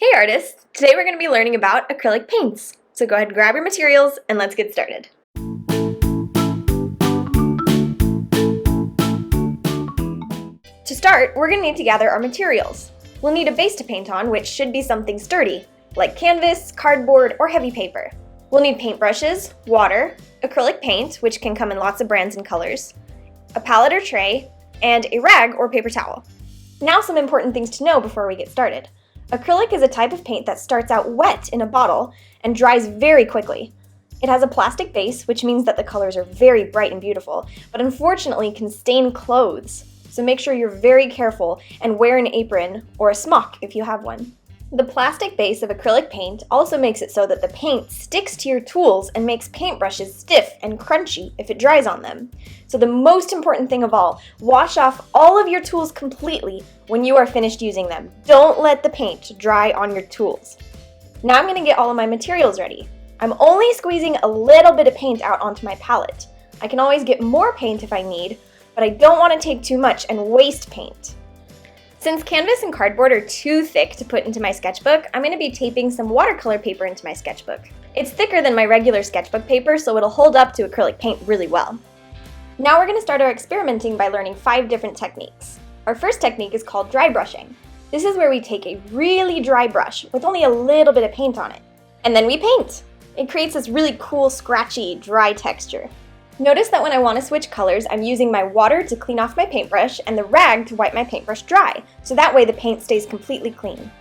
Hey artists! Today we're going to be learning about acrylic paints. So go ahead and grab your materials and let's get started. To start, we're going to need to gather our materials. We'll need a base to paint on, which should be something sturdy, like canvas, cardboard, or heavy paper. We'll need paintbrushes, water, acrylic paint, which can come in lots of brands and colors, a palette or tray, and a rag or paper towel. Now some important things to know before we get started. Acrylic is a type of paint that starts out wet in a bottle and dries very quickly. It has a plastic base, which means that the colors are very bright and beautiful, but unfortunately can stain clothes. So make sure you're very careful and wear an apron or a smock if you have one. The plastic base of acrylic paint also makes it so that the paint sticks to your tools and makes paintbrushes stiff and crunchy if it dries on them. So the most important thing of all, wash off all of your tools completely when you are finished using them. Don't let the paint dry on your tools. Now I'm going to get all of my materials ready. I'm only squeezing a little bit of paint out onto my palette. I can always get more paint if I need, but I don't want to take too much and waste paint. Since canvas and cardboard are too thick to put into my sketchbook, I'm going to be taping some watercolor paper into my sketchbook. It's thicker than my regular sketchbook paper, so it'll hold up to acrylic paint really well. Now we're going to start our experimenting by learning 5 different techniques. Our first technique is called dry brushing. This is where we take a really dry brush with only a little bit of paint on it, and then we paint. It creates this really cool, scratchy, dry texture. Notice that when I want to switch colors, I'm using my water to clean off my paintbrush and the rag to wipe my paintbrush dry, so that way the paint stays completely clean.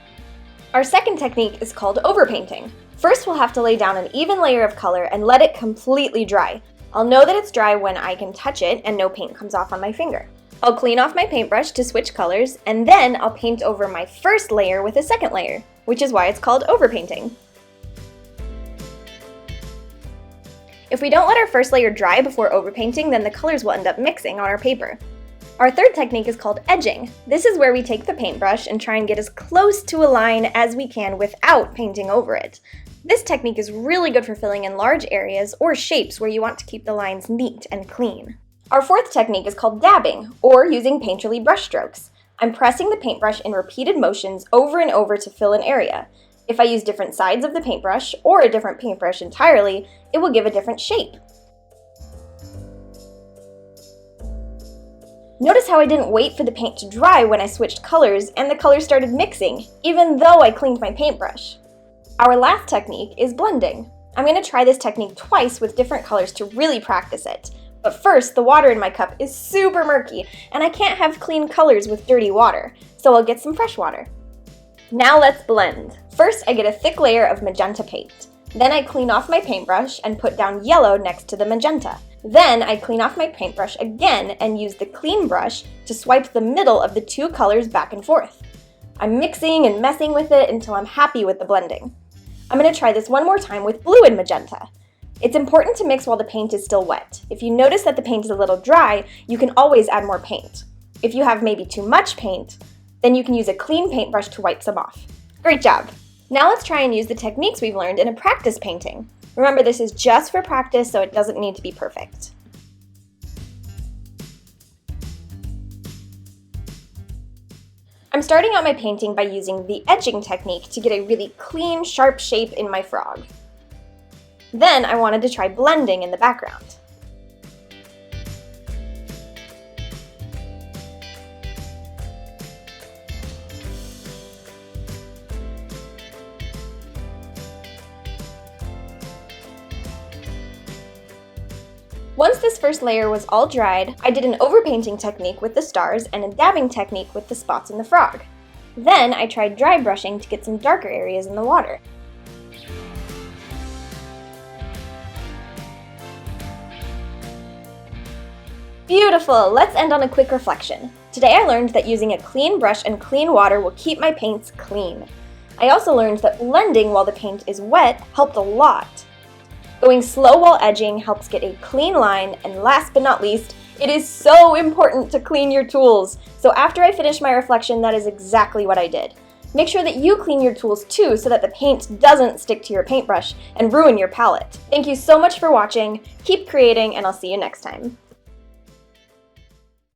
Our second technique is called overpainting. First, we'll have to lay down an even layer of color and let it completely dry. I'll know that it's dry when I can touch it and no paint comes off on my finger. I'll clean off my paintbrush to switch colors, and then I'll paint over my first layer with a second layer, which is why it's called overpainting. If we don't let our first layer dry before overpainting, then the colors will end up mixing on our paper. Our third technique is called edging. This is where we take the paintbrush and try and get as close to a line as we can without painting over it. This technique is really good for filling in large areas or shapes where you want to keep the lines neat and clean. Our fourth technique is called dabbing, or using painterly brush strokes. I'm pressing the paintbrush in repeated motions over and over to fill an area. If I use different sides of the paintbrush or a different paintbrush entirely, it will give a different shape. Notice how I didn't wait for the paint to dry when I switched colors and the colors started mixing, even though I cleaned my paintbrush. Our last technique is blending. I'm going to try this technique twice with different colors to really practice it. But first, the water in my cup is super murky and I can't have clean colors with dirty water, so I'll get some fresh water. Now let's blend. First, I get a thick layer of magenta paint. Then I clean off my paintbrush and put down yellow next to the magenta. Then I clean off my paintbrush again and use the clean brush to swipe the middle of the two colors back and forth. I'm mixing and messing with it until I'm happy with the blending. I'm going to try this one more time with blue and magenta. It's important to mix while the paint is still wet. If you notice that the paint is a little dry, you can always add more paint. If you have maybe too much paint, then you can use a clean paintbrush to wipe some off. Great job! Now let's try and use the techniques we've learned in a practice painting. Remember, this is just for practice, so it doesn't need to be perfect. I'm starting out my painting by using the edging technique to get a really clean, sharp shape in my frog. Then I wanted to try blending in the background. Once this first layer was all dried, I did an overpainting technique with the stars and a dabbing technique with the spots in the frog. Then I tried dry brushing to get some darker areas in the water. Beautiful! Let's end on a quick reflection. Today I learned that using a clean brush and clean water will keep my paints clean. I also learned that blending while the paint is wet helped a lot. Going slow while edging helps get a clean line, and last but not least, it is so important to clean your tools. So after I finished my reflection, that is exactly what I did. Make sure that you clean your tools too so that the paint doesn't stick to your paintbrush and ruin your palette. Thank you so much for watching, keep creating, and I'll see you next time.